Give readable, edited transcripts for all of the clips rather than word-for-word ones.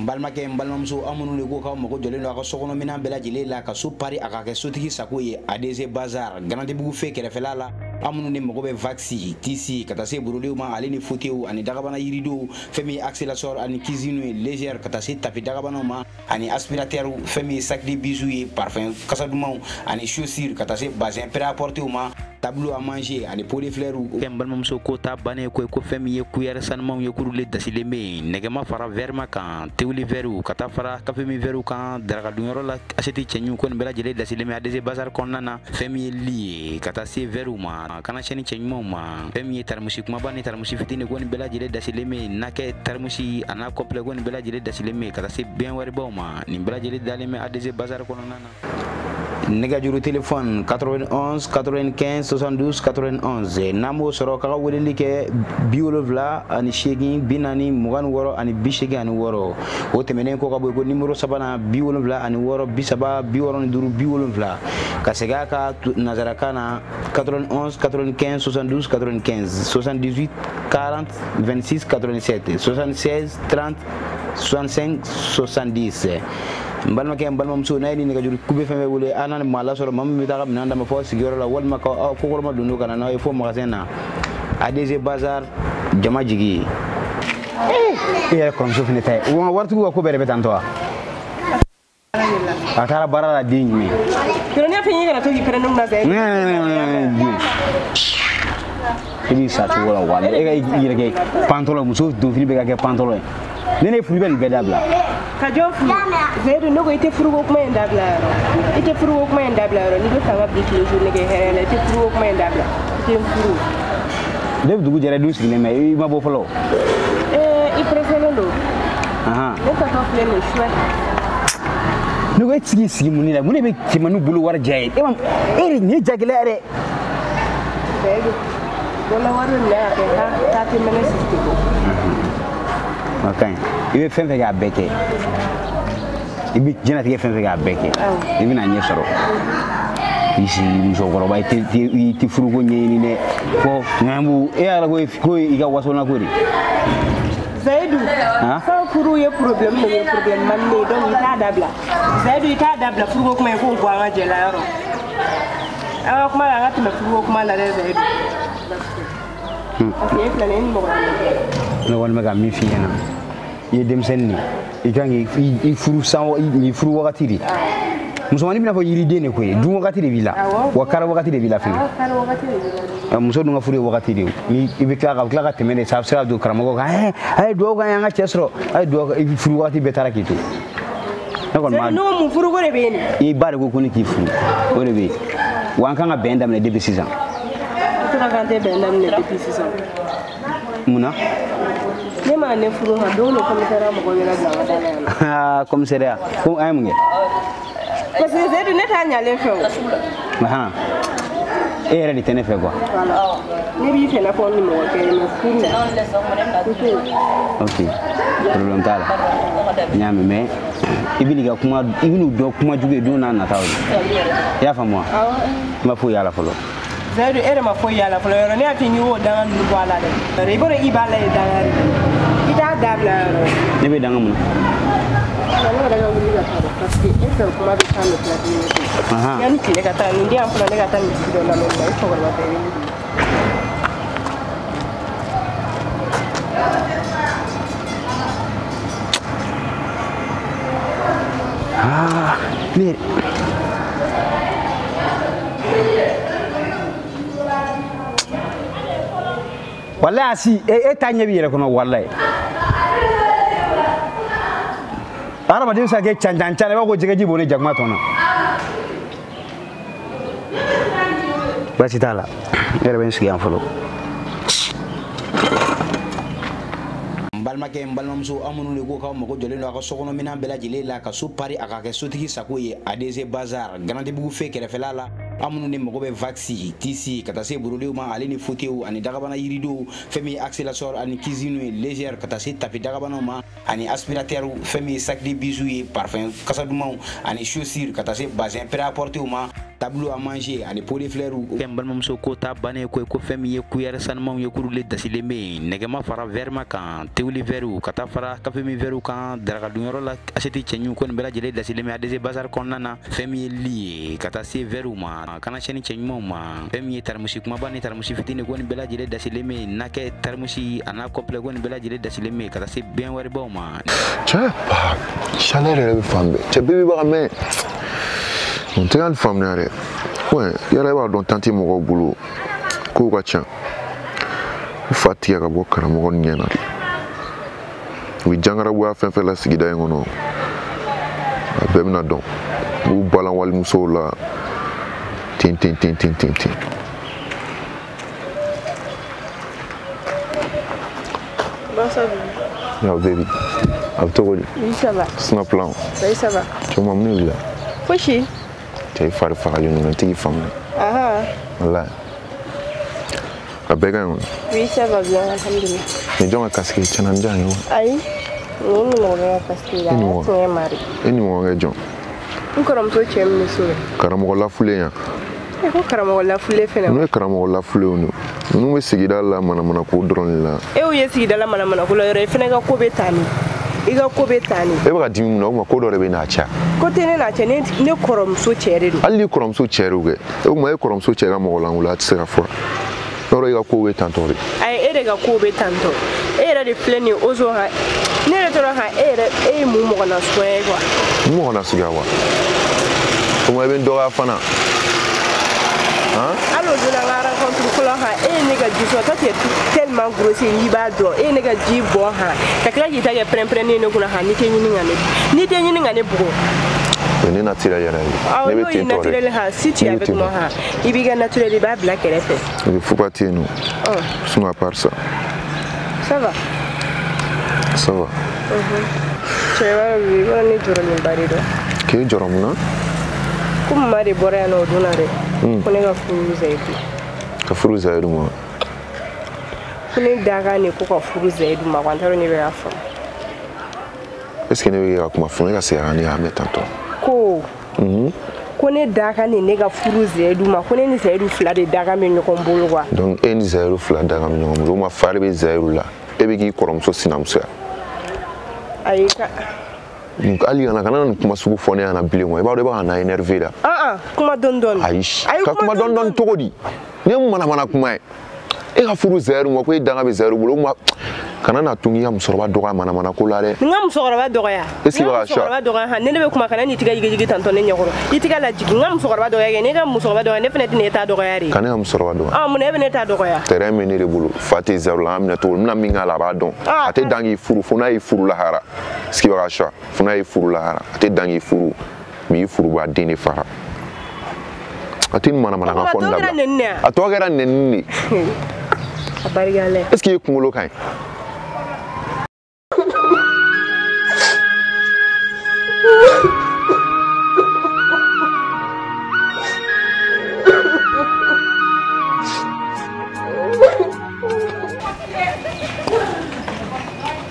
Mbalmakɛ n balimamuso an minnu de ko k'aw mago jɔlen don a ka sokɔnɔminɛn bɛɛ lajɛlen la ka so pari a ka kɛ sotigi sago ye ADC Bazar Garantibugu fe kɛrɛfɛla la an minnu de mago bɛ vaxi tisi ka taa se borodenw ma ale ni fauteuils ani dagabana yiridenw fɛn min ye accélérateur ani cuisine ye légère ka taa se tapi dagabanaw ma ani aspirateur fɛn min ye sac de bijoux ye parfum kasa dumanw ani chaussures ka taa se bazin prêt-à-porter ma tableau à manger ani pot de fleurs fɛn balimamuso ko ta bannen ko fɛn min ye cuillère sanumanw ye kurulen dasilen bɛ yen nɛgɛma fara verre ma kan tewuli verre ka taa fara café min verre kan darakadunyɔrɔ la assiette cɛɲu ko nin bɛɛ lajɛlen dasilen bɛ ADC Bazar kɔnɔna na fɛn min ye lit ye ka taa se verre ma kana sɛni cɛɲumanw ma fɛn min ye tarimusi kumaba ni tarimusi fitini ko nin bɛɛ lajɛlen dasilen bɛ nakɛ tarimusi a n'a complet ko nin bɛɛ lajɛlen dasilen bɛ ka taa se bɛn waribaw ma nin bɛɛ lajɛlen dalen bɛ ADC Bazar kɔnɔna na. Nɛgɛjuru téléphone 91 95 72 91 n'an b'o sɔrɔ k'a ka weleli kɛ 70 ani 8 40 26 ani 86 o tɛmɛnen kɔ ka bɔ ko numéro sabanan 70 ani 6 30 65 70 ka segin a ka nazarakan na 91 95 72 95 78 40 26 87 76 30 65 70 Mbalmakɛ n balimamuso n'a ye ni nɛgɛjuru kube fɛn fɛn wele an na maa lasɔrɔ maa min bɛ taa ka minɛn d'a ma fɔ sigiyɔrɔ la walima ka kokɔrɔma don ka na n'aw ye fo magasin na ADC Bazar jama jigi e yɛrɛ kɔrɔmuso fana ta ye waritigiw ka ko bɛɛ de bɛ tan tɔ wa a taara baara la den jumɛn i b'i sa cogo la wa e ka i yɛrɛ kɛ pantɔlɔ muso donfini bɛ ka kɛ pantɔlɔ ye ne ne furu bɛ nin bɛɛ dabila ka jɔn furu Zaidu ne ko i tɛ furuko kuma in dabila yɔrɔ i tɛ furuko kuma in dabila yɔrɔ n'i bɛ fɛ ka bi tile so nege hɛrɛ la i tɛ furuko kuma in dabila i tɛ furu ne bɛ dugu jɛra du sigilen mɛ i ma bɔ fɔlɔ i presselen don ne tɔtɔ filɛ nin chouette ne ko e tɛ sigi mun na mun de bɛ cɛmanninw bolo wari diya ye e nin ye jagɛlɛya dɛ Zaidu dɔla wari bɛ minɛ ka kɛ k'a tɛ mɛnɛ sisi bɔ o ka ɲi i bɛ fɛn fɛn kɛ a bɛɛ kɛ i bɛ diɲɛlatigɛ fɛn fɛn kɛ a bɛɛ kɛ i bɛna ɲɛ sɔrɔ i sigi musokɔrɔba i tɛ furuko ɲɛɲini dɛ fɔ ŋamu e yɛrɛ ko i ka wasolona ko de Zaidu fɛn furu ye problème de ye problème man ne donc i t'a dabila Zaidu i t'a dabila furuko kuma ye k'o bɔ an ka jɛla yɔrɔ an ka kuma la an ka tɛmɛ furuko kuma la dɛ Zaidu parce que e filɛ nin ye ni mɔgɔ ne kɔni bɛ ka min f'i ɲɛna i ye denmisɛnnin de i kan k'i furu i furu wagati de musomanin bɛna fɔ yiriden de ko ye dun wagati de b'i la wa kari wagati de b'i la fɛnɛ muso dun ka furu ye wagati de ye i bɛ tila ka tɛmɛ de sa a bɛ se ka don karamɔgɔ kan a ye dugawu k'an ye an ka cɛ sɔrɔ a ye dugawu furu wagati bɛɛ taara k'i to ne kɔni b'a n'o mun furuko de bɛ yen i ba de ko ko ne k'i furu o de bɛ yen wa an kan ka bɛn daminɛ depuis sisan i tora k'an tɛ bɛn daminɛ depuis sisan mun na ne ma ne furu ma don le commissariat mɔgɔ wɛrɛ bila ka taa yan commissariat ko an ye mun kɛ parce que Zaidu ne t'a ɲalen fɛ o e yɛrɛ de tɛ ne fɛ quoi ne b'i fɛ n'a fɔ ni mɔgɔ kɛ mais furu ok problème t'a la n y'a mɛn mais i bɛ n'i ka kuma i bɛ n'u dɔn kuma jugu ye don n'a nataw ye i y'a faamu wa n ma foyi y'a la fɔlɔ Zaidu e de ma foyi y'a la fɔlɔ yɔrɔ ne y'a fɔ i y'o danga ninnu bɔ a la dɛ i b'a dɔn i b'a la ye danga de i t'a dabila yɔrɔ ne bɛ danga mun na ne yɛrɛ ka wuli ka taa parce que e fɛ kuma bɛ taa mɛ tila yanni tile ka taa nin den yan fɔlɔ ne ka taa nin sigi dɔ lamɛn e cɛkɔrɔba tɛ wuli ne wallahi asi e ta ɲɛ b'i yɛrɛ kɔnɔ wallahi hadamaden bɛ se ka kɛ cancan i b'a fɔ ko jɛgɛji bɔnnen jakuma tɔn na baasi t'a la ne yɛrɛ bɛ n sigi yan fɔlɔ balimakɛ n balimamuso an minnu de ko k'aw mago jɔlen don a ka sokɔnɔminɛn bɛɛ lajɛlen la ka so pari a ka kɛ sotigi sago ye ADC Bazar Garantibugu fe kɛrɛfɛla la an minnu de mago bɛ vaxi tisi ka taa se borodenw ma ale ni fauteuils ani dagabana yiridenw fɛn min ye accélérateur ani cuisine ye légère ka taa se tapi dagabanaw ma ani aspirateur fɛn min ye sac de bijoux ye parfum kasa dumanw ani chaussures ka taa se bazin prêt-à-porter ma tableau à manger ani pot de fleurs fɛn balimamuso ko ta bannen ko fɛn min ye cuillère sanumanw ye k'olu le dasilen bɛ yen nɛgɛma fara verre ma kan tewuli verre ka taa fara café min verre kan darakadunyɔrɔ la assiette cɛɲu ko nin bɛɛ lajɛlen dasilen bɛ ADC Bazar kɔnɔna na fɛn min ye li ye ka taa se verre ma kana sɛni cɛɲumanw ma fɛn min ye taramusi kumaba ni taramusi fitini ko nin bɛɛ lajɛlen dasilen bɛ yen nakɛ taramusi a n'a complet ko nin bɛɛ lajɛlen dasilen bɛ yen ka taa se bɛn wɛrɛbaw ma cɛ chaleur yɛrɛ bɛ fan bɛɛ cɛ bɛɛ bɛ baga mɛ n tɛ ka nin faamuya dɛ ouais yɛrɛ b'a dɔn tanti mɔgɔw bolo kow ka ca u fa tigɛ ka bɔ karamɔgɔ ɲɛ na u bɛ jangarabuya fɛn fɛn la sigida in kɔnɔ a bɛɛ bɛna dɔn u b'u balan walimusow la ten ten ten ten ten ten Yo baby, a bɛ cogo di? Oui, ça va. Singa plan. Oui, ça va. Cɛ ma mun de wulila? Fosi. Cɛ i fari faga yen nɔ n tɛ k'i faamu. Aha. Walayi. A bɛɛ ka ɲi kɔni? Oui, ça va bien, alhamdulillah. Nin jɔn ka casque tiɲɛna n diya n ye o. Ayi. Ni mɔgɔ bɛ ka casque la. Tiɲɛ mari. E ni mɔgɔ kɛ jɔn? N kɔrɔmuso cɛ min bɛ so la. Karamɔgɔ lafulen yan. E ko karamɔgɔ lafulen fɛnɛ. N'u ye karamɔgɔ lafulenw de. Ninnu bɛ sigida la manamana ko dɔrɔn de la. E y'u ye sigida la manamana ko la yɔrɔ i fɛnɛ ka ko bɛ taa ni. I ka ko bɛ taa ni. E bɛ ka dimi mun na o kuma ko dɔ de bɛ n'a caya. Ko tɛ ne n'a cɛ ne kɔrɔmuso cɛ de don. Hali ni kɔrɔmuso cɛ de kɛ o kuma e kɔrɔmuso cɛ ka mɔgɔ lankolon a tɛ se ka fɔ yɔrɔ i ka ko bɛ tantɔ de. Ayi e de ka ko bɛ tantɔ e yɛrɛ de filɛ nin ye ozo ha ne yɛrɛ tora ha e ye mun mɔgɔ na suguya ye quoi. Mun mɔgɔ na suguya wa o kuma i bɛ n dɔgɔya fana. Hali o donna n ka rencontre fɔlɔ ha e ye ne ka ji sɔn toi tu es tellement grosse n'i b'a dɔn e ye ne ka ji bɔn ha ka tila k'i ta kɛ pɛrɛn-pɛrɛnni ye ne kunna ha n'i tɛ ɲini ka ne bugo. O ne naturel yɛrɛ ye ne bɛ ten tɔ de. Naturel ha si tu es avec moi ha i b'i ka naturel i b'a bila kɛrɛfɛ. I bɛ fuga ten yen nɔ sinon à part ça. Ça va. Ça va. Cɛ i b'a ne jɔrɔ nin ba de dɔn. K'e jɔrɔ mun na? Ko mama de bɔra yan nɔ o don na dɛ. Ko ne ka furu Zayidu. Ka furu Zayidu ma. Ko ne da kan de ko ka furu Zayidu ma ko an t'a dɔn ne bɛ k'a faamu. Est-ce que ne bɛ ka kuma fɔ ne ka segin ka ne y'a mɛn tantɔ. Ko ne da kan de ne ka furu Zayidu ma ko ne ni Zayidu fila de da kan bɛ ɲɔgɔn bolo quoi. Donc e ni Zayidu fila da kan bɛ ɲɔgɔn bolo o ma fari bɛ Zayidu la e bɛ k'i kɔrɔmuso sinamuso ya. Ayi ka. Hali kana nin kuma sugu fɔ ne ɲɛna bilen i b'a dɔn i bɛ ka na énervé la. Kuma dɔɔni dɔɔni. Ayi ka kuma dɔɔni dɔɔni cogo di ne ye manamana kuma ye e ka furu Zayidu ma ko e danga bɛ Zayidu bolo o ma kana na tun k'i ka musokɔrɔba dɔgɔya manamana ko la dɛ. N ka musokɔrɔba dɔgɔya. Est-ce que i bɛ ka suwa. Musokɔrɔba dɔgɔya ne bɛ kuma kana n'i tigɛ yigi tantɔ ne ɲɛkɔrɔ i tigɛ lajigin n ka musokɔrɔba dɔgɔya kɛ ne ka musokɔrɔba dɔgɔya ne fana tɛ ne ta dɔgɔya de. Ka ne ka musokɔrɔba dɔgɔya. Mun na e bɛ ne ta dɔgɔya. Terrain bɛ ne de bolo fa tɛ Zayidu la an minɛ cogo min n bɛna min k'a la a b'a dɔn a tɛ dan k'i furu fo n'a ye furu lahara est-ce que i bɛ ka suwa fo n'a ye furu lahara a tɛ dan k'i furu mais i furu b'a den de fara a tɛ nin manamana kan fɔ n dabila a tɔ kɛra nɛnini de. A barikala. Est-ce que i kunkolo ka ɲi.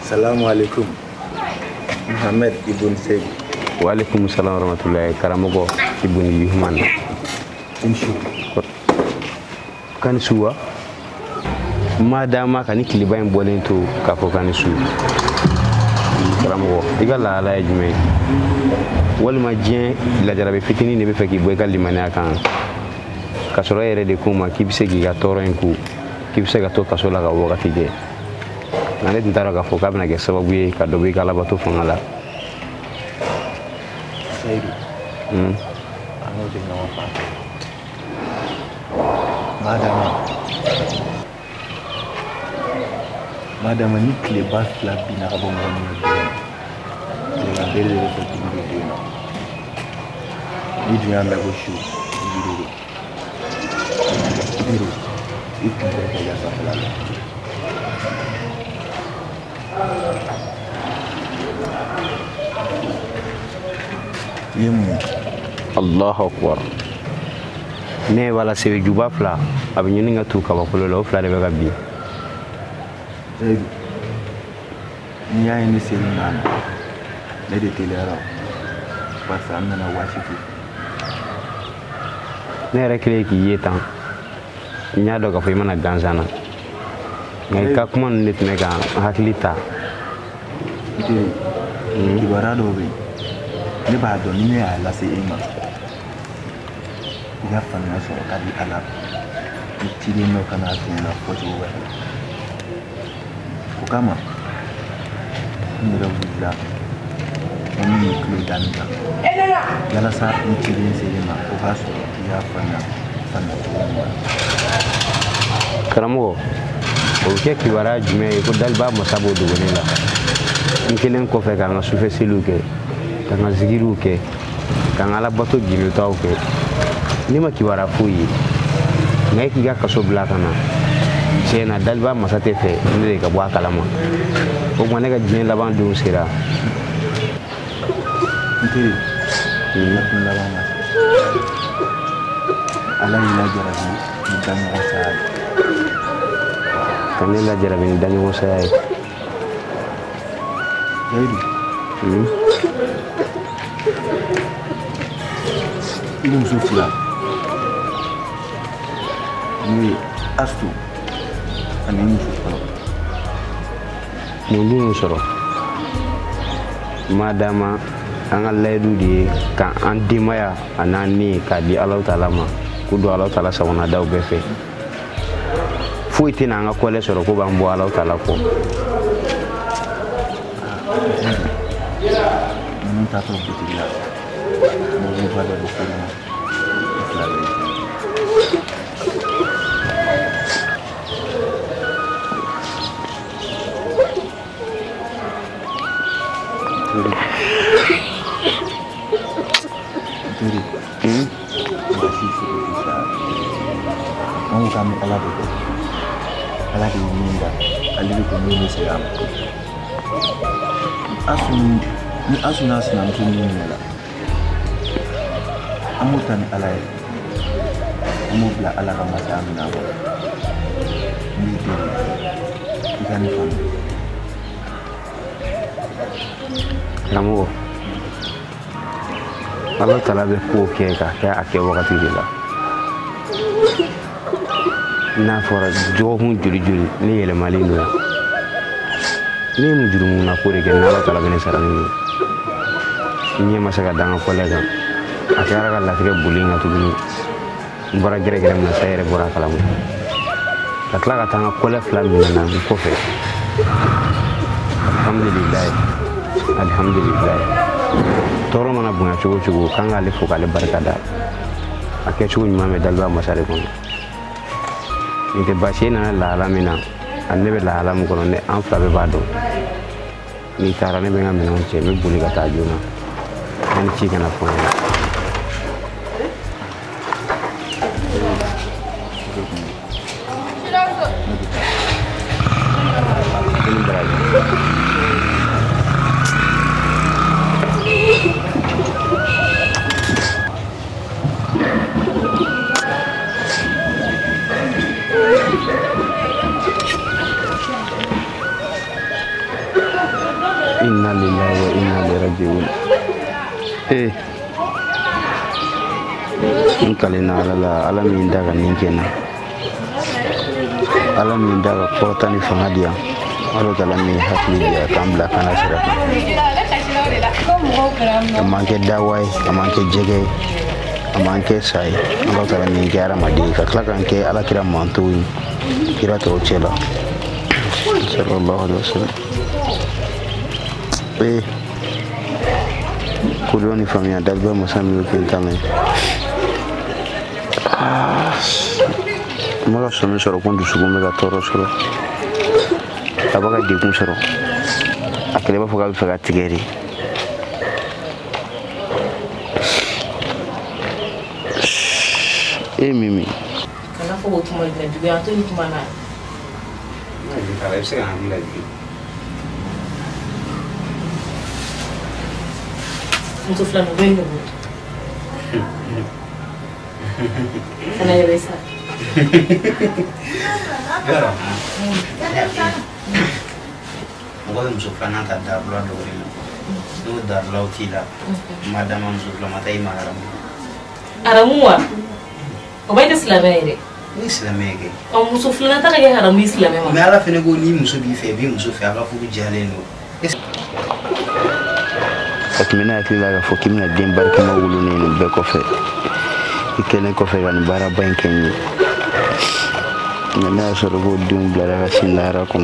Assalamu alaikum. Muhammad Ibn Seydou. Wa alaikum salam wa rahmatullahi karamɔgɔ Ibn Yuhman. Kan suwa madama kan kiliba in bɔlen to k'a fɔ kan su karamɔgɔ i ka lahala ye jumɛn walima diɲɛ lajarabi fitinin de bɛ fɛ k'i bɔ i ka limaniya kan ka sɔrɔ e yɛrɛ de ko ma k'i bɛ se k'i ka tɔɔrɔ in ku k'i bɛ se ka to kaso la ka wagati kɛ nka ne tun t'a dɔn k'a fɔ k'a bɛna kɛ sababu ye ka dɔ bɔ i ka alabato fanga la. Seydou. An k'o de ɲɔgɔn faa. Madama ni tileba fila binna ka bɔ mɔgɔ min na tilegan bere de bɛ fɛ tigi bɛ den na ni dun y'a mɛn ko su biro i kun tɛ ka yaasa fila la. I ye mun. Allahu akbar. Ne wala sebe juba fila a bɛ ɲini ka tu kabakolo la o fila de bɛ ka bin. Seydou n'i y'a ye ne seli nana ne de teliyara parce que an nana waati fo ne yɛrɛ kelen k'i ye tan n y'a dɔn k'a fɔ I mana gansan na nka I ka kuma ninnu de tun bɛ ka n hakili ta kibaruya dɔw bɛ yen ne b'a dɔn ni ne y'a lase e ma I ka faamuya sɔrɔ ka di Ala ni ciden dɔ kana f'i ɲɛna fɔcogo wɛrɛ la o kama n yɛrɛ wulila n ni tulo da nin kan walasa ni ciden selen ma o k'a sɔrɔ I y'a faamuya cogo ɲuman karamɔgɔ o bɛ kɛ kibaruya jumɛn ye ko Daliba masa b'o dogoni la n kelen kɔfɛ ka n ka sufɛ seliw kɛ ka n ka zikiriw kɛ ka n ka Alabato gindotaw kɛ ne ma kibaruya foyi ye nka I k'i ka kaso bila ka na tiɲɛ na Daliba masa tɛ fɛ ne de ka bɔ a kalama o tuma ne ka diɲɛ laban don sera n teri ne kun laban na Ala y'i lajarabi ni daɲɔgɔn saya ye ka ne lajarabi ni daɲɔgɔn saya ye Zayidu I bɛ muso fila n'o ye Astu ani muso fɔlɔ mun dun y'o sɔrɔ madama an ka layidu de ye k'an denbaya a n'an ni k'a di Alahu Taala ma ko don Alahu Taala sagonadaw bɛɛ fɛ foyi tɛna an ka kɔlɛ sɔrɔ ko b'an bɔ Alahu Taala kɔ ninnu taatɔ butigi la mɔbili ba dɔ de seli ma I fila bɛ yen Kamu kami Ala de Ala de minda ale de ko min bɛ segin a ma ni Asu n'a sinamuso min minɛla an b'o ta ni Ala ye an b'o bila Ala ka masaya minɛ a kɔnɔ n b'i deli I ka ne faamu karamɔgɔ Alahu Taala bɛ kow kɛ k'a kɛ a kɛ wagati de la n'a fɔra dɔgɔkun joli joli ne yɛlɛmalen don yan ne ye mun jurumuna ko de kɛ n'Alahu Taala bɛ ne sara ni n ɲɛ ma se ka da n ka kɔlɛ kan a kɛra ka latigɛ boli n kan tuguni n bɔra gɛrɛgɛrɛ min na sa yɛrɛ bɔra a kalama ka tila ka taa n ka kɔlɛ fila minɛ na n kɔfɛ alihamudulilayi tɔɔrɔ mana bonya cogo cogo k'an k'ale fo k'ale barika da a kɛcogo ɲuman bɛ Daliba masa de kɔnɔ nin tɛ baasi ye nana lahala min na ani ne bɛ lahala min kɔnɔ ne an fila bɛɛ b'a dɔn n'i taara ne bɛ n ka minɛnw cɛ n bɛ boli ka taa joona ani ci kana fɔ n ɲɛna Inna lillahi wa inna ilaihi raji'un. In kalina ala min daga nin kenan. Ala min daga kota ni fanga dia. Ala Taala min hakili dia kan bila kana sira. Amanke dawai, amanke jege, amanke sai. Ala Taala min kɛ adamaden ka tila kan kɛ ala kira manto ye kira tɔw cɛla. Sallallahu alaihi wasallam. Kudoni famia Daliba masa mi kentame maka somi sɔrɔ ko dusukun bɛ ka tɔɔrɔ sɔrɔ a bɛ ka degun sɔrɔ a kɛlɛ b'a fɔ k'a bɛ fɛ ka tigɛ de Mimi kana fɔ o tuma jumɛn juguya to ni tuma na a bɛ se ka hakili lajigin muso filanan bɛ yen kana yɛrɛ sa mɔgɔ bɛ muso filanan ta darula dɔw de la n'o darulaw t'i la madama muso filanan ta i ma aramu aramu wa O bay islame re. Ni islame ke. O muso fulana ta ke haram islame ma. Me ala fene go ni muso bi fe bi muso fe aga fu jale no. Akimena akila ga fokimina dem barke ma wulu ne no be ko fe. Ikene ko fe gan bara bankenyi. Ngana so go dum blara ga sinara ko.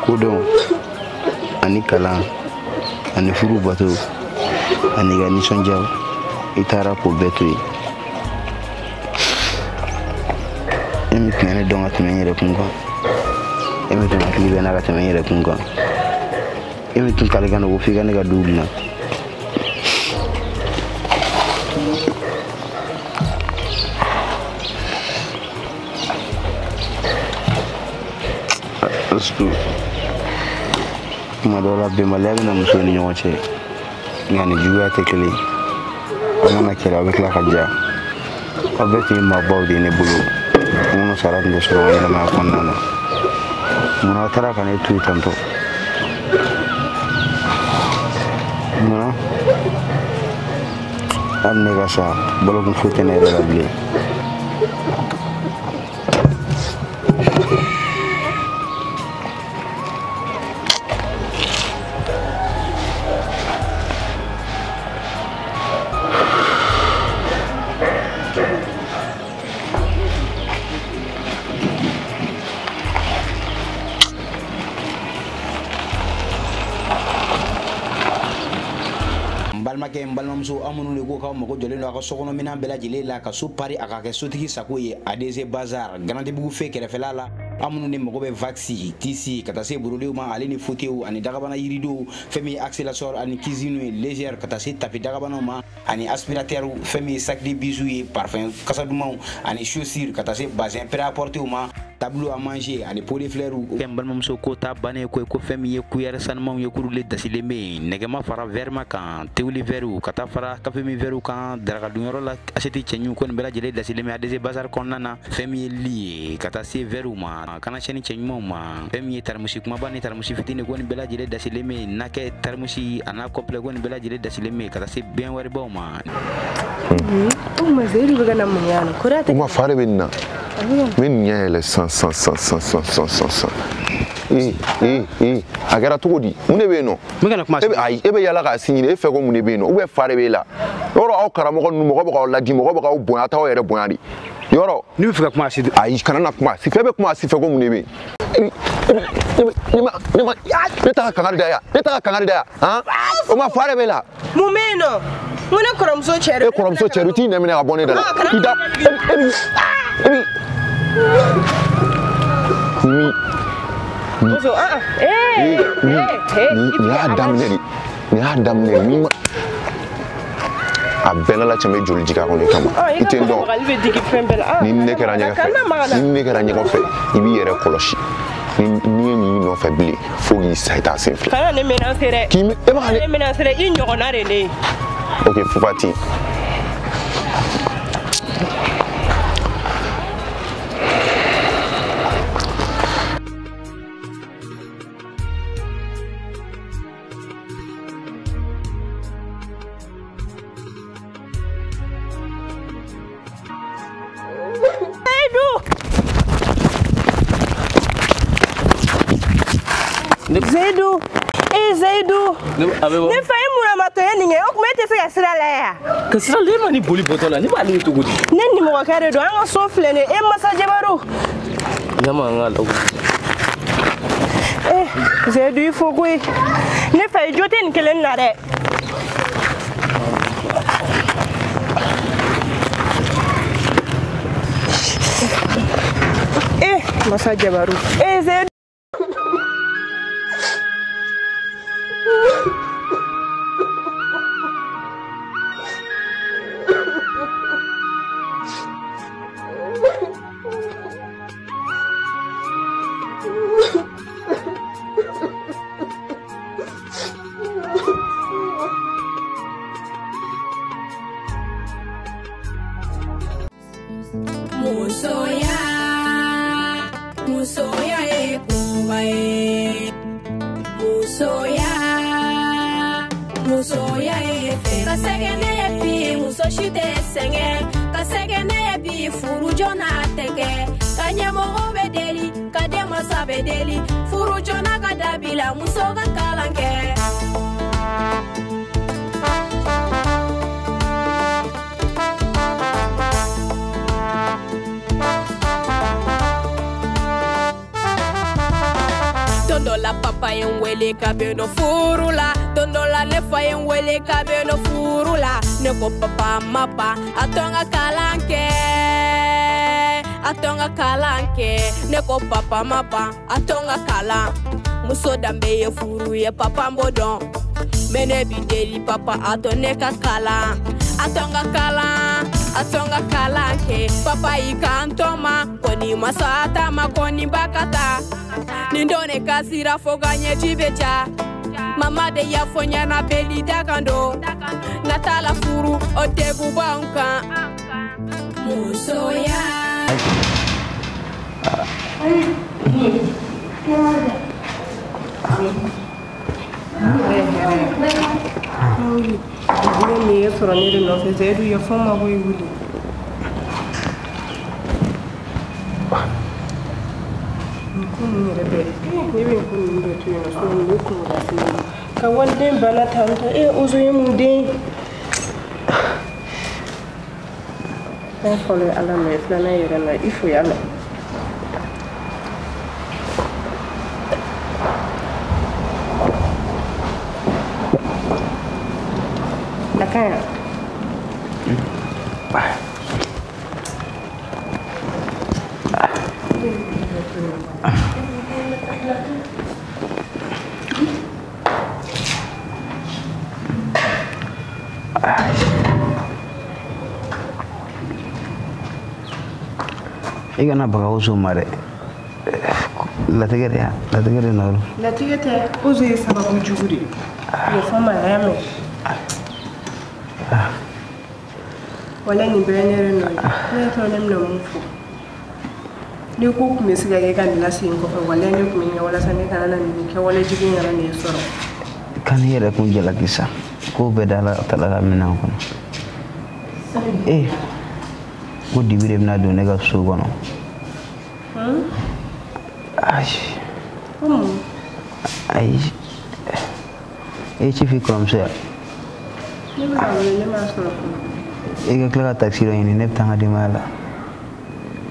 Kodon ani kala ani furu bato ani ga ni sonjaw itara ko betui emi kene donga temenyere kunga emi tun akili bena ga temenyere kunga emi tun kale gano go figa ne ga dubna astu madola be malaga na muso ni nyoche ngani juwa tekele amana kira avec la khadja abeti ma bawdi ne bulu mono sarat ndo soro wala ma konnana mono tara kan etu tanto mono amne gasa bolo ko fotene relable balmake balmamso amunu le go ka mako jole no aka sokono mina bela jile la ka su pari aka ke sotigi sakoye ADC Bazar Grande Bougou fe kere felala amunu ne mako be vaccine tisi kata se burule ma ale ni fotew ani dagabana yirido femi accélérateur ani cuisine légère kata se tapi dagabana ma ani aspirateur femi sac de bijoux et parfum kasaduma ani chaussure kata se bazin prêt à porter ma tableau à manger ani pot de fleurs ou balmamso ko ta bane ko femi ye kuyar sanmam ye kurule dasile me negema fara verma kan tewli veru kata fara kafemi veru kan daraga dunyoro la aseti chenyu ko bela jele dasile me ADC Bazar konnana femi li kata se veru ma kana cheni chenyu ma femi tarmusi kuma bani tarmusi fitine ko bela jele dasile me nake tarmusi ana complet ko bela jele dasile me kata se bien wari ba ma umma zeri baga na munyana kurata uma fare benna min nyele sans agara togodi mune be no mega kuma ebe yala ka sinyine e fe ko mune be no ube fare be la yoro aw karamo ko nu mo ko ba la di mo ko ba bonya taw yere bonya di yoro ni be fe kuma si ai kana na kuma si fe be kuma si fe ko mune be ni ta kangari da ya ha o ma fare be la mumeno mune koromso chere e koromso chere ti ne mena ga bonne da la ida ebi Ozo ni adamne ni abela la chame joli jika ko ni kama itendo ni ne kera nya ko fe ibi yere koloshi ni no fe bli fo yi saita simple kana ne menacere ki me e ma ne menacere in yogonare ne OK Fufati Zaidu Zaidu ne fay mura mato yeninge ok mete se gasira la ya kasira le mani boli botola ni ba le to gudi ne ni mo kare do an so flene e masa jabaru yama ngala Zaidu ifo kwe ne fay joten kelen na de masa jabaru Zaidu muso ya efe ka segene bi muso shite senge ka segene bi furu jona tege ka nyamo be deli ka dema sabe deli furu jona ka dabila muso ka kalanke Dondola papa yen wele kabeno furula Dondola nefa yen wele kabeno furula Neko papa mapa atonga kalanke Neko papa mapa atonga kala Muso dambe ye furu ye papa mbodon Mene bideli papa atone kala Atonga kalanke Papa ikantoma Koni masata makoni bakata Nindone kasira foganye chibecha Mama de ya fonya na beli dagando Natala furu otebu banka Musoya Ni soro ni no se zedu ya foma boy wuli ni rebe ni bin kun ni to yana so ni ko da su ka wande bana tanta uzo yimu de kan fole ala me flana yera na ifu yala Nakaya. Igana baga uzo mare. Latigere noro. Latigete uzo sababu juguri. Yo fama yame. Wala ni benere no ne to nem no mufu ni ko kuma siga ga kan lasi ko fa wala ni kuma ni wala sane kan nan ni ke wala jigin yara ne soro kan yere kun jela kisa ko be dala talaga minan ko ko dibire na do ne ga so gono ai ci fi comme ça ni ma wala ma soro Ega klara taxi lo ini neptanga di mala.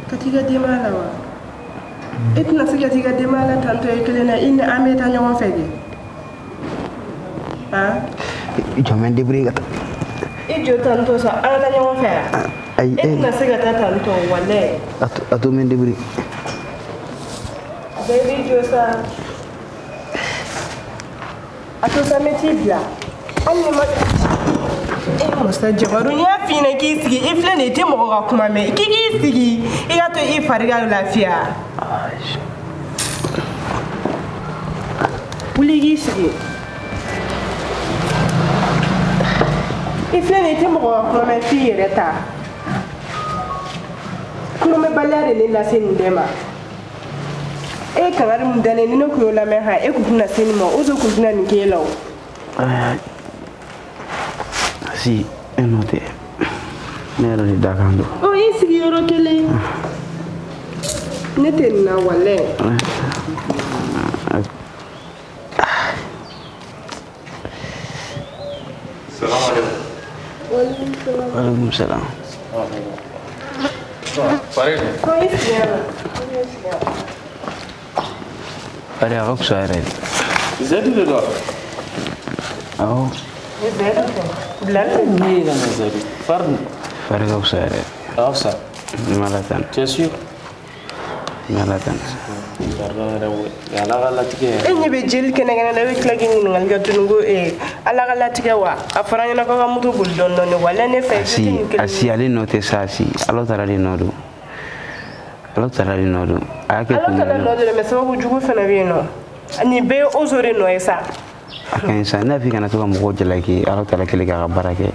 Katiga di mala wa. Itna siga tiga di mala tanto ekelena ina ameta nyawan fege. Ijo men di briga. Ijo tanto sa ana nyawan fege. Itna siga tanto wale. Atu men di briga. Baby Josa. Atu sa metibla. Anni ma Musta jabaru ya fina ki sigi ifle ne te mo ga kuma me ki sigi iga to I fariga lafiya Uli gi sigi ifle ne te mo ga kuma me fi yereta kuno me balare ne la sen dema kanari mun dane ni no ko la me ha ku kuna sen mo uzo ku kuna ni kelo Si, enote. Nero di dakando. Oh, isi yoro kele. Nete na wale. Salam alaikum. Waalaikum salam. Farid. Oh, isi yoro. Ada aku suara. Zedi de do. Oh. Ni la Zedi. Fard. Farid aku suara. Afsa. Malatan. Tu es sûr? Malatan. Ya la gala tige. Enye be jeli kene kene da wekla gi ngun ngal gatungo ala gala tige wa afara na ko mutu bul don no wala ne fe asi ali note sasi alo tarali nodu ake kunna no de me sababu jugo fana be no ani be ozore no esa akan sa na fi kana to mo jelaki alo tala kele ga barake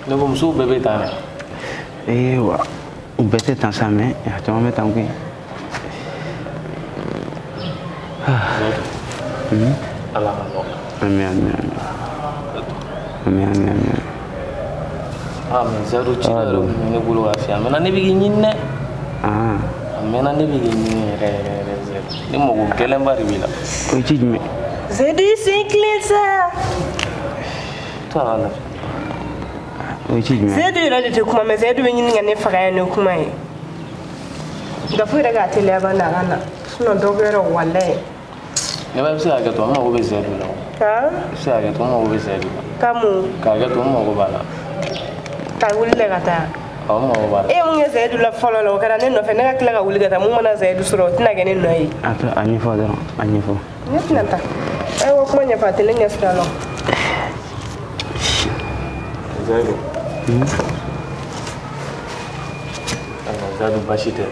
ne bom su bebe ta wa bete tan same ya to me tan ki Allah Allah. Amin. Amin. Mais Zaidu ci la ne bulu wa fi amena ne bigi nyinne amena ne bigi nyinne re Zaidu ni mo go gelen bari bila o ci me Zaidu c'est clair ça ta ala o ci me Zaidu ira de kuma me Zaidu be nyinga ne faga ne kuma yi da fu daga tele ba na ana suno dogero wallahi ne ba bisa ga to mo go be Zaidu la ha bisa ga to mo go be Zaidu kamu ka ga to mo go bala ta wulle gata mo go bala e mun ya Zaidu la folo la kara ne no fe ne ka kila ga wulle gata mun mana Zaidu suro tina ga ne no yi ata anyi fo daro anyi fo ne tina ta ai wo kuma nya fate ne nya sura lo Zaidu Zaidu bashite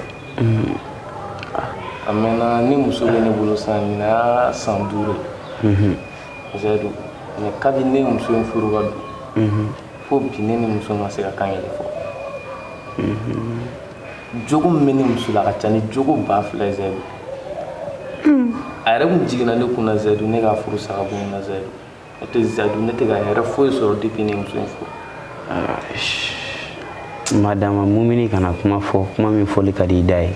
amena ni musule ne bulu sani na sandure Zaidu ne kadi ne musu furu ga fo bine ne musu ma se ka kangele fo jogo meni musu la ka tani jogo ba fla Zaidu ayre mu jigina ne kuna Zaidu ne ga furu sa bu na Zaidu ete Zaidu ne te ga yare fo so depuis ne musu fo madama mumini kana kuma fo kuma min foli kadi dai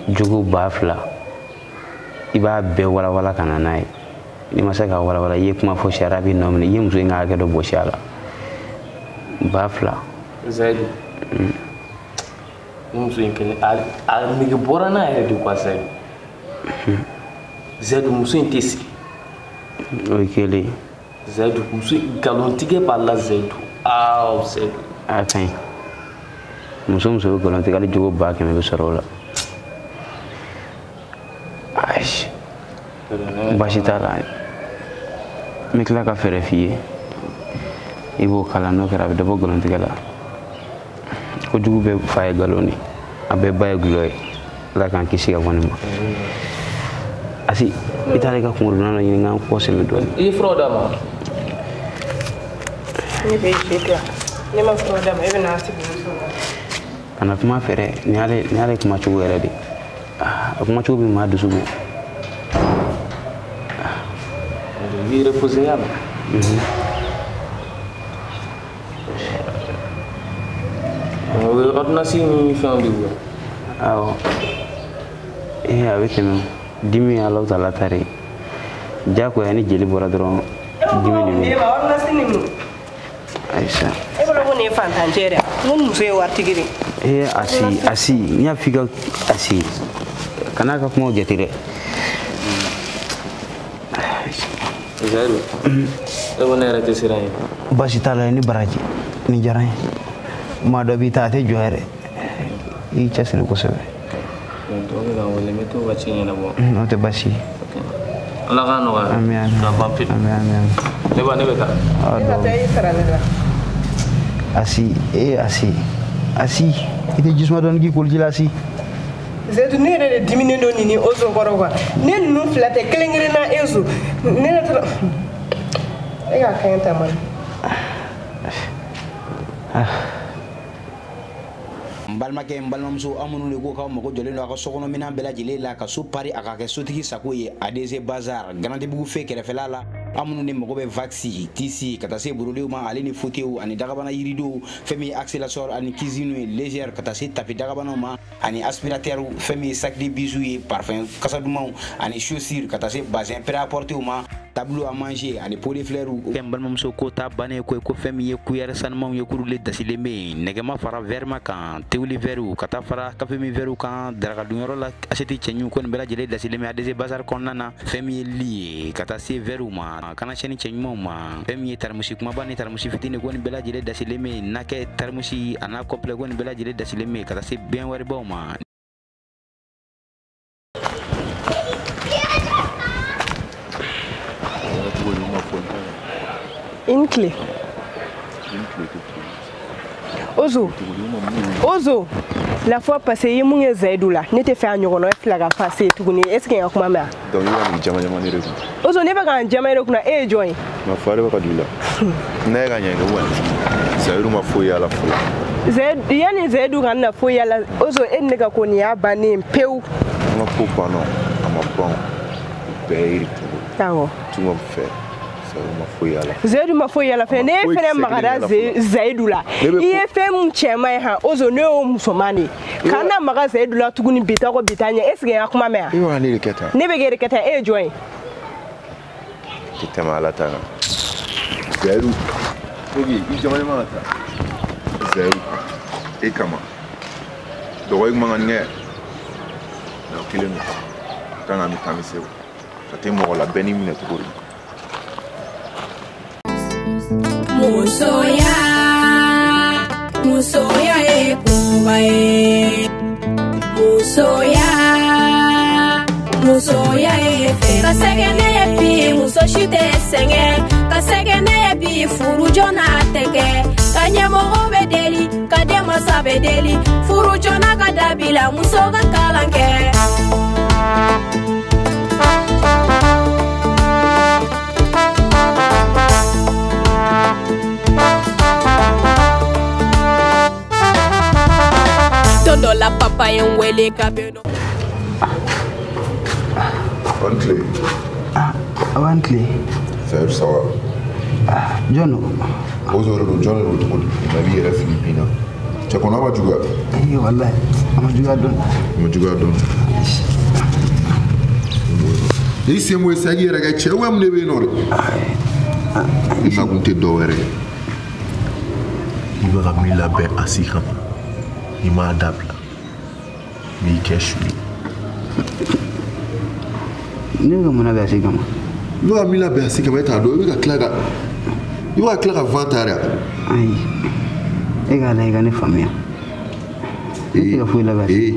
jogo ba fla iba be wala kana nai ni masaka wala ye kuma fo sharabi nomne ye muso nga ga do bo shala bafla Zaidu muso inkele al mi borana ya di kwa Zaidu muso intesi okele Zaidu muso galontige pala Zaidu Zaidu atain muso galontige ali jogo ba ke me be sorola aish bashitala mikla ka fere fiye ibo kala no kera be bogon tigala ko jugu be faye galoni abe baye gloy la kan kisi ga wonima asi itale ka ko nana ni ngam ko se me do e froda ma ni be jeta ni ma froda ma even asi be so ana kuma fere ni ale kuma chugo era de kuma chugo bi ma dusugo vi reposeiamo ordonnance ni fin de bois aw avec nous dimi Allah taala tare jako yani jeli bora dron dimi ni ordonnance ni mu aisha e bolo ko ne fantanjere mun muso e wartigiri asi nya figa asi kana ka kuma jetire Zaidu ebo ne rete sirai basi tala ni baraji ni jaray ma do bi taate joere I chasene ko sebe to ga wala meto wacci ni na bo no te basi Allah ga no ga amin amin ne ba ne beta asi ite jisma don gi kul jilasi Zaidu ne re dimine do ni ozo goroga ne nu flate kelengere na ezo ne na tra e ga kayanta man balmakɛ balimamuso an minnu de ko k'aw mago jɔlen don a ka sokɔnɔ minɛn bɛɛ lajɛlen la ka so pari a ka kɛ sotigi sago ye ADC Bazar Garantibugu fe kɛrɛfɛla la an minnu de mago bɛ vaxi tisi ka taa se borodenw ma ale ni fauteuils ani dagabana yiridenw fɛn min ye accélérateur ani cuisine ye légère ka taa se tapi dagabanaw ma ani aspirateur fɛn min ye sac de bijoux ye parfum kasa dumanw ani chaussures ka taa se bazin prêt à porter ma tableau à manger ani pot de fleurs fɛn balimamuso ko ta bannen ko fɛn min ye cuillère sanumanw ye kurule dasilen bɛ yen nɛgɛma fara verre ma kan tewuli verre ka taa fara café min verre kan daraka dunyɔrɔ la assiette cɛɲu ko nin bɛɛ lajɛlen dasilen bɛ ADC Bazar kɔnɔna na fɛn min ye lit ye ka taa se verre ma kana sɛni cɛ ɲumanw ma fɛn min ye tarimusi kumaba ni tarimusi fitini ko nin bɛɛ lajɛlen dasilen bɛ nakɛ tarimusi a n'a complet ko nin bɛɛ lajɛlen dasilen bɛ ka taa se bɛn waribaw ma une clé Ozo la fois passée il mun Zaidu la ne te fait un ɲɔgɔn fila ka passer tuguni est ce que ya kuma mɛ donc il va ni jama jama ne reku Ozo ne bɛ ka jama re kuna e join ma fare ba ka dula ne ga nya ne wani Zaidu ma foyi ala fo Zaidu yani Zaidu kan na foyi ala Ozo e ne ka ko ni ya banen pew ma ko pa no ama bon beiri tawo tu mo fe Zaidu ma foyi yala fɛ ne fɛnɛ magara Zaidu la I ye fɛn mun cɛman ye han Ozo ne y'o musoman de kana maga Zaidu la tuguni bita ko bita ɲɛ est-ce que ya kuma mɛn I b'a ne de kɛ tan ne bɛ kɛ de kɛ tan e ye jɔn ye I tɛmɛ Ala ta kan Zaidu Kogi I jamana ma ta Zaidu e kama dɔgɔ man kan ŋɛ na kelen do kan ka mi tami se ka tɛ mɔgɔ la bɛɛ ni minɛ cogo di Musoya e kuba e Musoya e fe ka segene e bi muso shite senge ka segene e bi furu jona tege ka nyamoro be deli ka demasa be deli furu jona ka dabila muso ka kalanke Todo la papa en huele cabello. Avantle. Zaidu sawa. Jono. Ozo ro Jono ro to na bi era Filipina. Che kono ba juga. Wallahi. Ama juga don. Ni se mo sagi era ga che wam ne be no re. Ina gunte do were. Iba ga mi la be asika. Ni ma adapla. Mi keshu. Ne ga mona be asika ma. No a mi la be asika ba ta do iba klaga. Iba klaga vantare. Ai. Ega na ega ne famia. Ega fu la be. Ni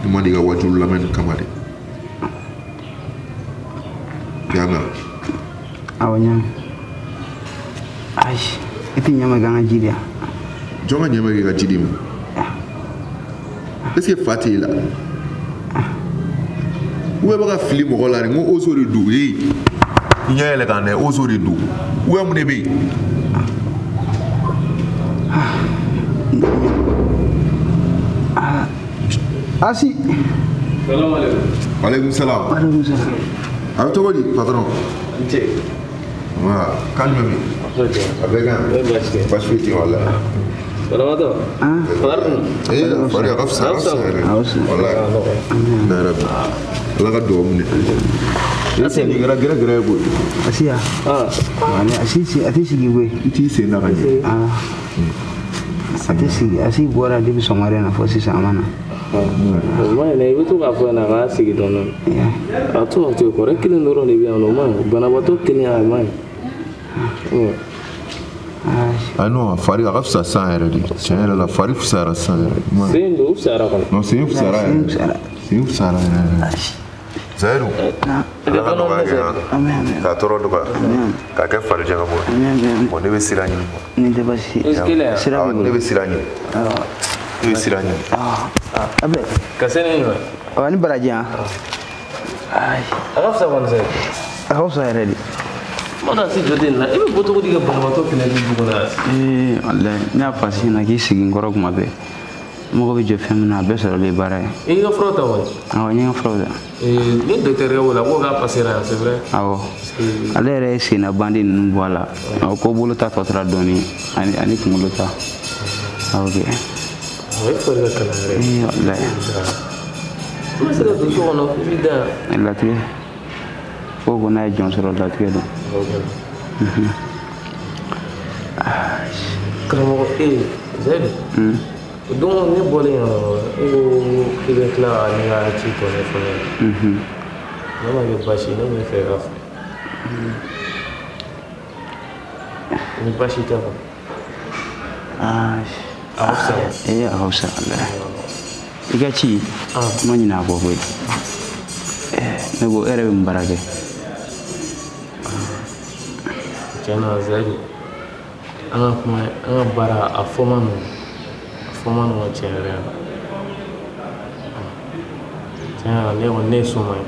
ma diga wajulu la men kamare. Yana. Awanya. Ai. Iti nyama ganga jidia. Jonga nyama ga jidim. Est-ce que Fatih là où est baka fili mo la ngo Ozo de do nya ele kan Ozo de do où est mon bébé Asi Salam alaikum. Alaikum salam. Ayo to bodi patron. Nche. Voilà, calme-moi. Avec un pas fiti wala. Salamat. Fari afsa. Wala. Darab. Laga dom ni. Ese ni gara go. Asia. Ani asisi giwe. Ti se na gaje. Asi bora de somare na fosi samana. Mai ne itu ka fo na ga sigi dono. Atu ko rekile ndoro ni bia no mai. Bana bato kini ai mai. Ah non, Fari afsa sa era di. C'era la Fari fsara sa era. Sendo fsara kon. No, sim fsara. Sim fsara. Zaidu. Amen. Ka toro do ba. Ka ke Fari jaga bo. Mo ne be sirani. Ni de basi. Sirani. Ne be sirani. Ne be sirani. Abe. Kasene ni. Awani baraja. Ai. Afsa kon sai. Afsa era di. Mana si joden na ibe boto diga banabato kina di buguna wallahi na pasi na ki sigin goro kuma be mo ko be je fem na be soro le bara e ga frota won ni frota ni docteur ga wala ko ga passer c'est vrai awo ale re sina bandi nu wala ko bolo ta totra doni ani kumulo ta awge ouais ko ga kala re wallahi ma sera do so no vida la tuye ko ko na jon soro la tuye do Kalau Zaidu, dong ni boleh itu kita kelar ni ada cerita ni pun. Nama dia Bashi, nama dia Feraf. Ni Bashi tu apa? Hausa. Iya Hausa Allah. Ika ci, mana nak buat? Nego era membarage. Jangan Zaidu. Anak bara afoman macam mana? Jangan lewat nesumai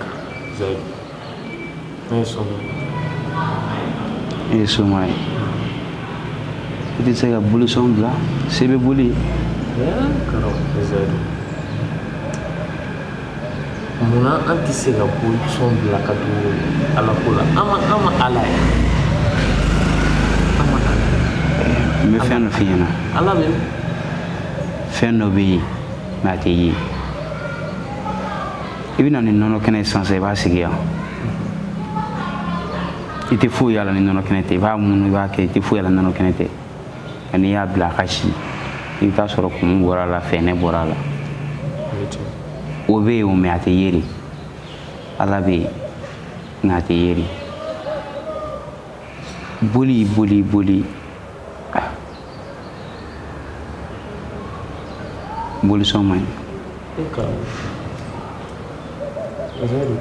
Zaidu. Nesumai. Itu saya bulu sombla, sebe buli. Ya, kalau Zaidu. Muna anti sega bulu sombla kadu ala kula. Ama alai. me fɛn dɔ f'i ɲɛna ala bɛ fɛn dɔ bɛ yen mɛ a tɛ ye i bɛ na ni nɔnɔ kɛnɛ san sisan i b'a sigi yan i tɛ foyi y'a la ni nɔnɔ kɛnɛ tɛ i b'a munu i b'a kɛ i tɛ foyi y'a la nɔnɔ kɛnɛ tɛ n'i y'a bila a ka si i bɛ taa sɔrɔ kumu bɔra a la fɛnɛ bɔra a la o bɛ yen mɛ a tɛ ye de ala bɛ yen nka a tɛ ye de boli boli boli bolisɔn man ɲi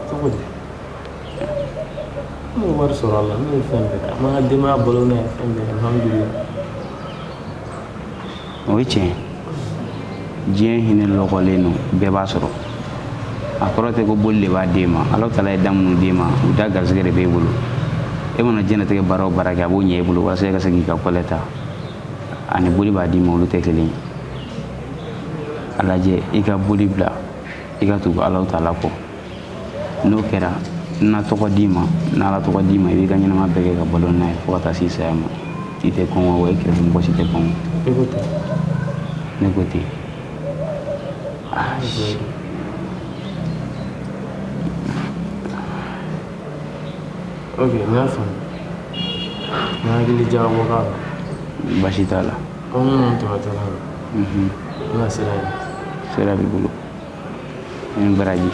cogo di ne wari sɔrɔ a la ne ye fɛn bɛɛ kɛ a ma ka denbaya balo ne ye fɛn bɛɛ alhamdulilah o ye tiɲɛ diɲɛ hinɛ lɔgɔlen don bɛɛ b'a sɔrɔ a kɔrɔ tɛ ko boli de b'a den ma ala tala ye da minnu den ma u da garisɛgɛ de b'e bolo e mana diɲɛlatigɛ baara o baara kɛ a b'o ɲɛ e bolo walasa e ka se k'i ka kɔlɛ ta ani boli b'a d'i ma olu tɛ kelen ye a lajɛ i ka boli bila i ka tugu ala tala kɔ n'o kɛra n'a tɔgɔ d'i ma n'ala tɔgɔ d'i ma i b'i ka ɲɛnama bɛɛ kɛ ka balo n'a ye fo ka taa se saya ma i tɛ kɔngɔ wa i kɛrɛfɛ mɔgɔ si tɛ kɔngɔ ne ko ten ok n y'a faamu n hakili jagabɔ k'a la basi t'a la aw minnu tɛmɛtɔla la n ka sira ye sira b'i bolo n ye baraji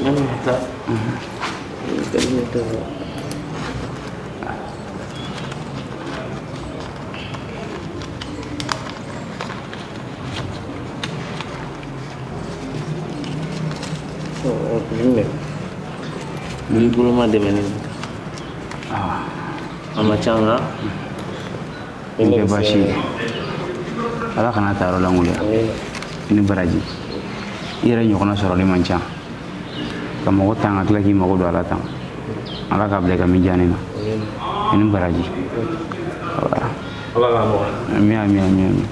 yanni ka taa b'i bolo ma dɛmɛ ne a ma ca nka n tɛ basi ye ala kana taa yɔrɔ lankolonya i ni baraji i yɛrɛ ɲɔgɔnna sɔrɔli man ca ka mɔgɔ tan ka tila k'i mago don ala tan ala k'a bila i ka mijaani na i ni baraji ala k'a nɔgɔya ami ami ami ami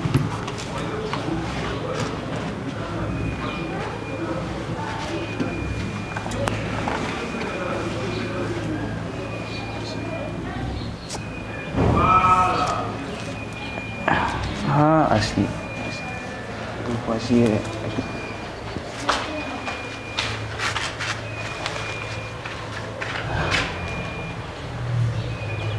asli pasti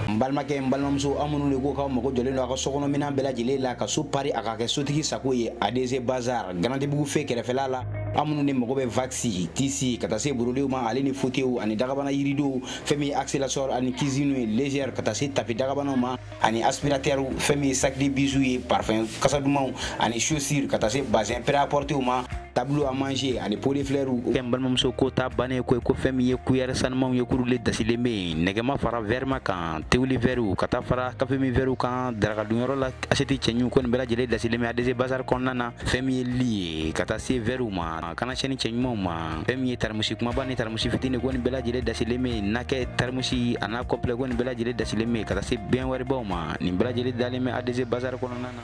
n balimakɛ n balimamuso an minnu de ko k'aw mago jɔlen don a ka sokɔnɔ minɛn bɛɛ lajɛlen la ka so pari a ka kɛ sotigi sago ye ADC Bazar Garantibugu fe kɛrɛfɛla la an minnu de mago bɛ vaxi tisi ka taa se borodenw ma ale ni fotew ani dagabana yiridenw fɛn min ye accélérateur ani cuisine ye légère ka taa se tapi dagabanaw ma ani aspirateur fɛn min ye sac de bijoux ye parfum kasa dumanw ani chaussure ka taa se bazin prêt à porter ma tableau à manger ani pot de fleurs fɛn balimamuso ko ta bannen ko fɛn min ye cuillère sanumanw ye kurulen dasilen bɛ yen nɛgɛma fara verre ma kan tewuli verre ka taa fara café min verre kan darakadunyɔrɔ la assiette cɛɲu ko nin bɛɛ lajɛlen dasilen bɛ ADC Bazar kɔnɔna na fɛn min ye lit ye ka taa se verre ma kana sɛni cɛɲumanw ma fɛn min ye tarimusi kumaba ni tarimusi fitini ko nin bɛɛ lajɛlen dasilen bɛ yen nakɛ tarimusi a n'a complet ko nin bɛɛ lajɛlen dasilen bɛ yen ka taa se bɛn waribaw ma nin bɛɛ lajɛlen dalen bɛ ADC Bazar kɔnɔna na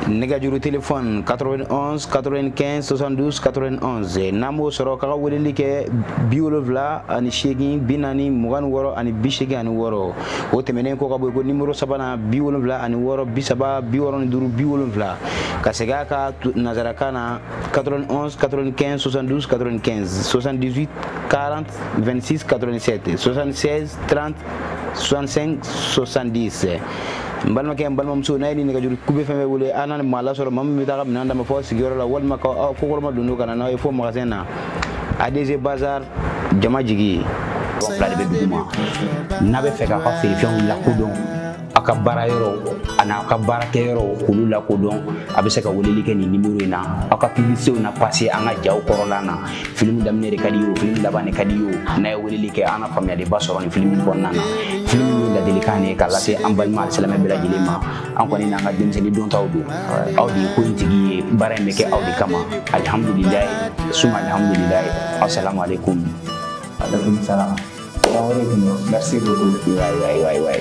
nɛgɛjuru téléphone 91 95 72 91 n'an b'o sɔrɔ k'a ka weleli kɛ 70 ani 8 40 26 ani 86 ani 6 o tɛmɛnen kɔ ka bɔ yen ko numéro sabanan 76 ani 6 30 65 70 ka segin a ka nazarakan na 91 95 72 95 78 40 26 87 76 30 65 70 n balimakɛ n balimamuso n'a ye ni nɛgɛjuru kube fɛn fɛn wele an na ni maa lasɔrɔ maa min bɛ taa ka minɛn d'a ma fɔ sigiyɔrɔ la walima ko kɔrɔma don ka na n'aw ye fo magasin na ADC Bazar jama jigi ye fila de bɛ dugu ma n'a bɛ fɛ k'a ka feerefɛnw lakodɔn a ka baara yɔrɔ a n'a ka baarakɛyɔrɔ k'olu lakodɔn a bɛ se ka weleli kɛ nin numéro in na aw ka publicitéw na passé an ka jaw kɔrɔla na film daminɛ de ka di ye o film laban de ka di ye o n'a ye weleli kɛ an na faamuyaliba sɔrɔ nin film kɔnɔna na film min ye ladilikan de ye k'a lase an balima alisilamɛ bɛɛ lajɛlen ma an kɔni n'an ka denmisɛnnin dontaw don aw de ye ko in tigi ye baara in bɛ kɛ aw de kama alihamudulilayi suma alihamudulilayi assalamu alaikum. Alaikum salam. Merci beaucoup. Ouais.